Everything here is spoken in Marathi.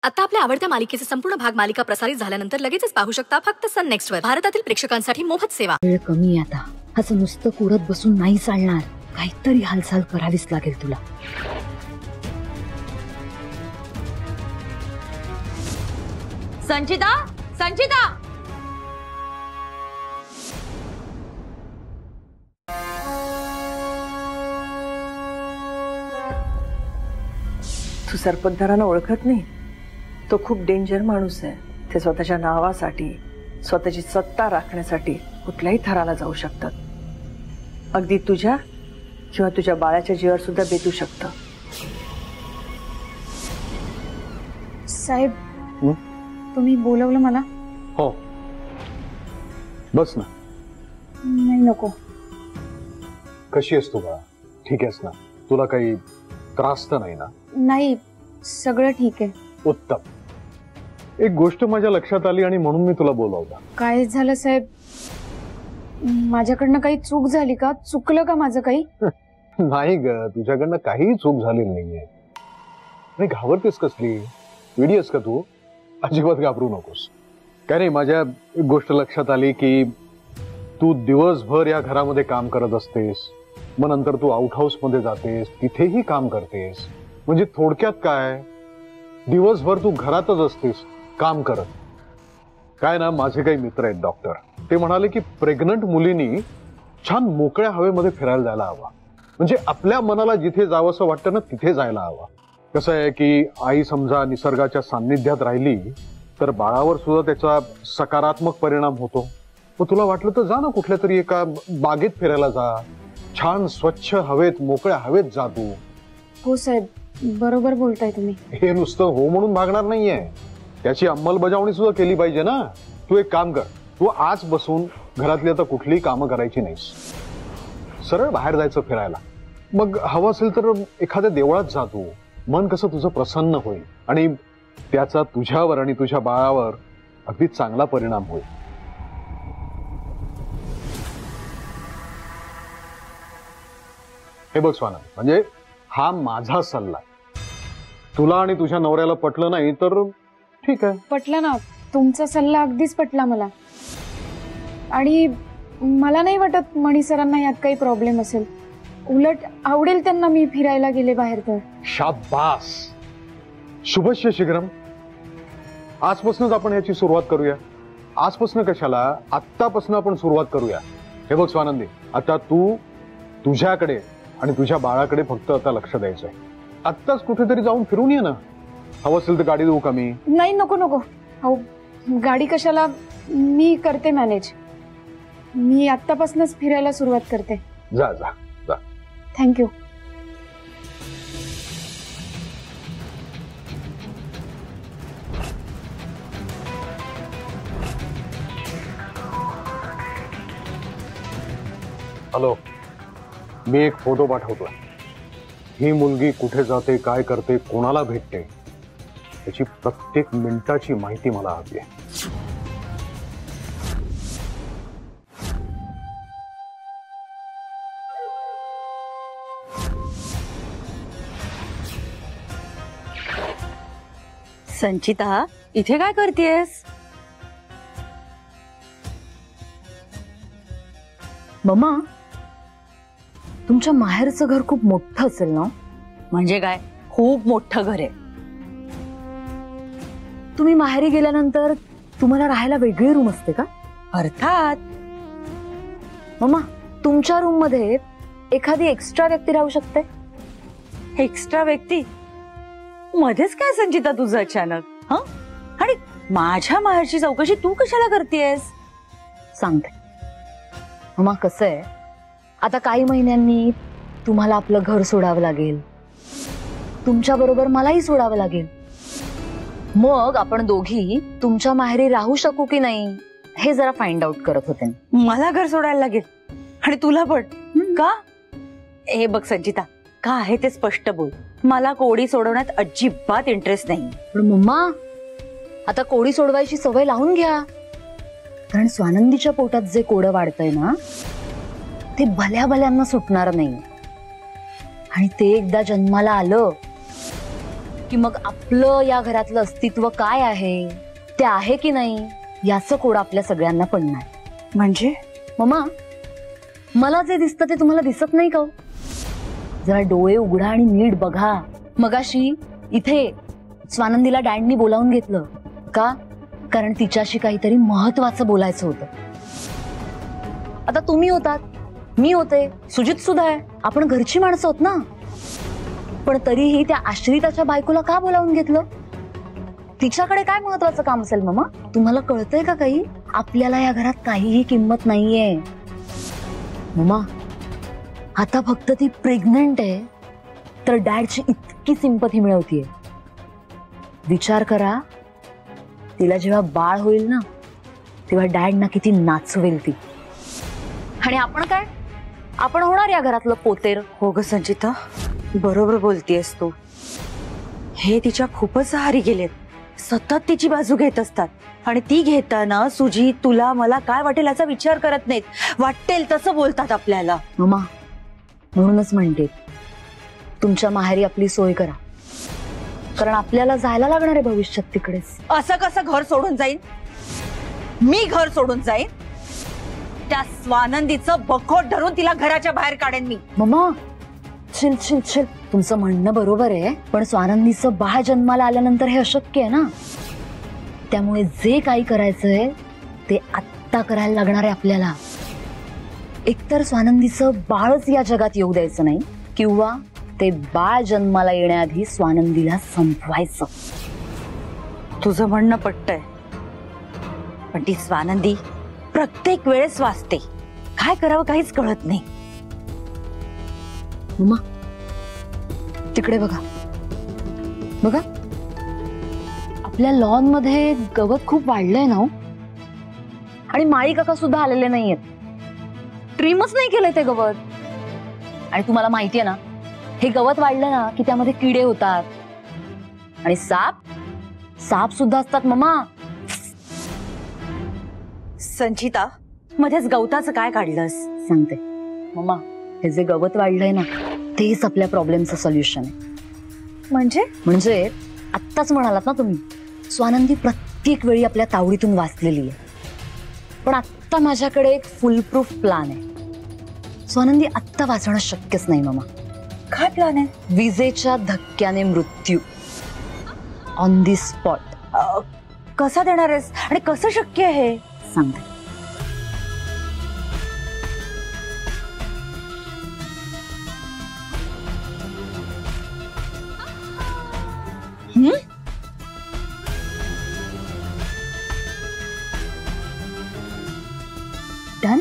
आता आपल्या आवडत्या मालिकेचे संपूर्ण भाग मालिका प्रसारित झाल्यानंतर लगेचच पाहू शकता फक्त सन नेक्स्ट वर. भारतातील प्रेक्षकांसाठी मोफत सेवा. वेळ कमी आता. असं नुसतं कुरत बसून नाही चालणार. काहीतरी हालचाल करावीच लागेल तुला. संचिता, संचिता, तू सरपंचांना ओळखत नाही. तो खूप डेंजर माणूस आहे. ते स्वतःच्या नावासाठी, स्वतःची सत्ता राखण्यासाठी कुठल्याही थराला जाऊ शकतात. अगदी तुझ्या किंवा तुझ्या बाळाच्या जीवावर सुद्धा बेतू शकतं. साहेब, तुम्ही बोलवलं मला? हो, बस ना. नाही, नको. कशी आहेस तू बा? ठीक आहेस ना? तुला काही त्रास तर नाही ना? नाही, सगळं ठीक आहे. उत्तम. एक गोष्ट माझ्या लक्षात आली आणि म्हणून मी तुला बोलावलं. काय झालं साहेब? माझ्याकडनं काही चूक झाली का? चुकलं का माझं काही? नाही ग, तुझ्याकडनं काहीही चूक झालेली नाहीये. नाही, घाबरतेस कसली? वेडी आहेस का तू? अजिबात घाबरू नकोस. काय नाही, माझ्या एक गोष्ट लक्षात आली की तू दिवसभर या घरामध्ये काम करत असतेस, मग नंतर तू आउट हाऊस मध्ये जातेस, तिथेही काम करतेस. म्हणजे थोडक्यात काय, दिवसभर तू घरातच असतेस काम करत. काय ना, माझे काही मित्र आहेत डॉक्टर, ते म्हणाले की प्रेग्नंट मुलींनी छान मोकळ्या हवेमध्ये फिरायला जायला हवा. म्हणजे आपल्या मनाला जिथे जावंसं वाटतं ना, तिथे जायला हवा. कसं आहे की आई समजा निसर्गाच्या सान्निध्यात राहिली तर बाळावर सुद्धा त्याचा सकारात्मक परिणाम होतो. मग तुला वाटलं तर जा ना, कुठल्या तरी एका बागेत फिरायला जा. छान स्वच्छ हवेत, मोकळ्या हवेत जा तू. हो साहेब, बरोबर बोलताय तुम्ही. हे नुसतं हो म्हणून भागणार नाहीये, त्याची अंमलबजावणी सुद्धा केली पाहिजे ना. तू एक काम कर, तू आज बसून घरातली आता कुठलीही कामं करायची नाहीस. सरळ बाहेर जायचं फिरायला. मग हवं असेल तर एखाद्या देवळात जा तू. मन कसं तुझं प्रसन्न होईल आणि त्याचा तुझ्यावर आणि तुझ्या बाळावर अगदी चांगला परिणाम होईल. हे बघ स्वानंद, म्हणजे हा माझा सल्ला. तुला आणि तुझ्या नवऱ्याला पटलं नाही तर ठीक आहे. पटलं ना, तुमचा सल्ला अगदीच पटला मला. आणि मला नाही वाटत मणी सरांना यात काही प्रॉब्लेम असेल. उलट आवडेल त्यांना मी फिरायला गेले बाहेर तर. शाबास, शुभस्य शीघ्रम. आजपासूनच आपण याची सुरुवात करूया. आजपासून कशाला, आत्तापासून आपण सुरुवात करूया. हे बघ स्वानंदी, आता तू तुझ्याकडे आणि तुझ्या बाळाकडे फक्त आता लक्ष द्यायचंय. आत्ताच कुठेतरी जाऊन फिरून ये ना. हवं असेल तर गाडी देऊ का मी? नाही, नको नको. हो, गाडी कशाला, मी करते मॅनेज. मी आत्तापासूनच फिरायला सुरुवात करते. जा जा जा. थँक्यू. हॅलो, मी एक फोटो पाठवतो. ही मुलगी कुठे जाते, काय करते, कोणाला भेटते, त्याची प्रत्येक मिनिटाची माहिती मला हवी आहे. संचिता, इथे काय करतेस? मम्मा, तुमच्या माहेरचं घर खूप मोठं असेल ना? म्हणजे काय, खूप मोठं घर आहे. तुम्ही माहेरी गेल्यानंतर तुम्हाला राहायला वेगळी रूम असते का? अर्थात. मम्मा, तुमच्या रूम मध्ये एखादी एक्स्ट्रा व्यक्ती राहू शकते? एक्स्ट्रा व्यक्ती? मध्येच काय संचिता तुझं अचानक? हं? आणि माझ्या माहेरची चौकशी तू कशाला करतेस? सांगते. मम्मा, कसं आहे, आता काही महिन्यांनी तुम्हाला आपलं घर सोडावं लागेल. तुमच्या बरोबर मलाही सोडावं लागेल. मग आपण दोघी तुमच्या माहेरी राहू शकू की नाही हे जरा फाइंड आउट करत होते. मला घर सोडायला लागेल आणि तुला पण का? हे बघ संचिता, का आहे ते स्पष्ट बोल. मला कोडी सोडवण्यात अजिबात इंटरेस्ट नाही. पण मम्मा, आता कोडी सोडवायची सवय लावून घ्या. कारण स्वानंदीच्या पोटात जे कोडं वाढतंय ना, ते भल्या भल्यांना सुटणार नाही. आणि ते एकदा जन्माला आलं की मग आपलं या घरातलं अस्तित्व काय आहे, ते आहे की नाही याचं कोड आपल्या सगळ्यांना पडणार. म्हणजे मम्मा, मला जे दिसतं ते तुम्हाला दिसत नाही का हो? जरा डोळे उघडा आणि नीट बघा. मगाशी इथे स्वानंदीला डॅडनी बोलावून घेतलं का? कारण तिच्याशी काहीतरी महत्वाचं बोलायचं होतं. आता तुम्ही होतात, मी होते, सुजित सुद्धा आहे, आपण घरची माणसं होत ना. पण तरीही त्या आश्रिताच्या बायकोला का बोलावून घेतलं? तिच्याकडे काय महत्वाचं काम असेल मामा? तुम्हाला कळतंय का काही? आपल्याला या घरात काहीही किंमत नाहीये मामा. आता फक्त ती प्रेग्नंट आहे तर डॅडची इतकी सिंपथी मिळवतीये. विचार करा, तिला जेव्हा बाळ होईल ना तेव्हा डॅडना किती नाचवेल ती. आणि आपण काय? आपण होणार या घरातलं पोतेर. हो ग संचिता, बरोबर बोलतीयस तू. हे तिच्या खूपच आहारी गेलेत. सतत तिची बाजू घेत असतात आणि ती घेताना सुजी तुला मला काय वाटेल याचा विचार करत नाहीत. वाटेल तसं बोलतात आपल्याला. मामा, म्हणूनच म्हणते तुमच्या माहेरी आपली सोय करा, कारण आपल्याला जायला लागणार आहे भविष्यात तिकडेच. असं कसं घर सोडून जाईन? मी घर सोडून जाईन? त्या स्वानंदीचं बखोट धरून तिला घराच्या बाहेर काढेन मी. मामा, चिल चिल चिल. तुमचं म्हणणं बरोबर आहे, पण स्वानंदीचं बाळ जन्माला आल्यानंतर हे अशक्य आहे ना. त्यामुळे जे काही करायचंय ते आत्ता करायला लागणार आहे आपल्याला. एकतर स्वानंदीचं बाळच या जगात येऊ द्यायचं नाही, किंवा ते बाळ जन्माला येण्याआधी स्वानंदीला संपवायचं. तुझं म्हणणं पटतंय, पण ती स्वानंदी प्रत्येक वेळेस वाचते. काय करावं काहीच कळत नाही. मम्मा, तिकडे बघा बघा, आपल्या लॉन मध्ये गवत खूप वाढलंय ना. आणि माळी काका सुद्धा आलेले नाहीयेत. ट्रिमच नाही केलंय ते गवत. आणि तुम्हाला माहितीये ना, हे गवत वाढलं ना की त्यामध्ये किडे होतात आणि साप सुद्धा असतात मम्मा. संचिता, मध्येच गवताचं काय काढलंस? सांगते मम्मा, हे जे गवत वाढलंय ना तेच आपल्या प्रॉब्लेमचं सोल्युशन आहे. म्हणजे आत्ताच म्हणालात ना तुम्ही, स्वानंदी प्रत्येक वेळी आपल्या तावडीतून वाचलेली आहे. पण आत्ता माझ्याकडे एक फुल प्रूफ प्लान आहे. स्वानंदी आत्ता वाचणं शक्यच नाही मामा. काय प्लान आहे? विजेच्या धक्क्याने मृत्यू, ऑन दी स्पॉट. कसा देणार आहेस आणि कसं शक्य आहे? सांगते. डन.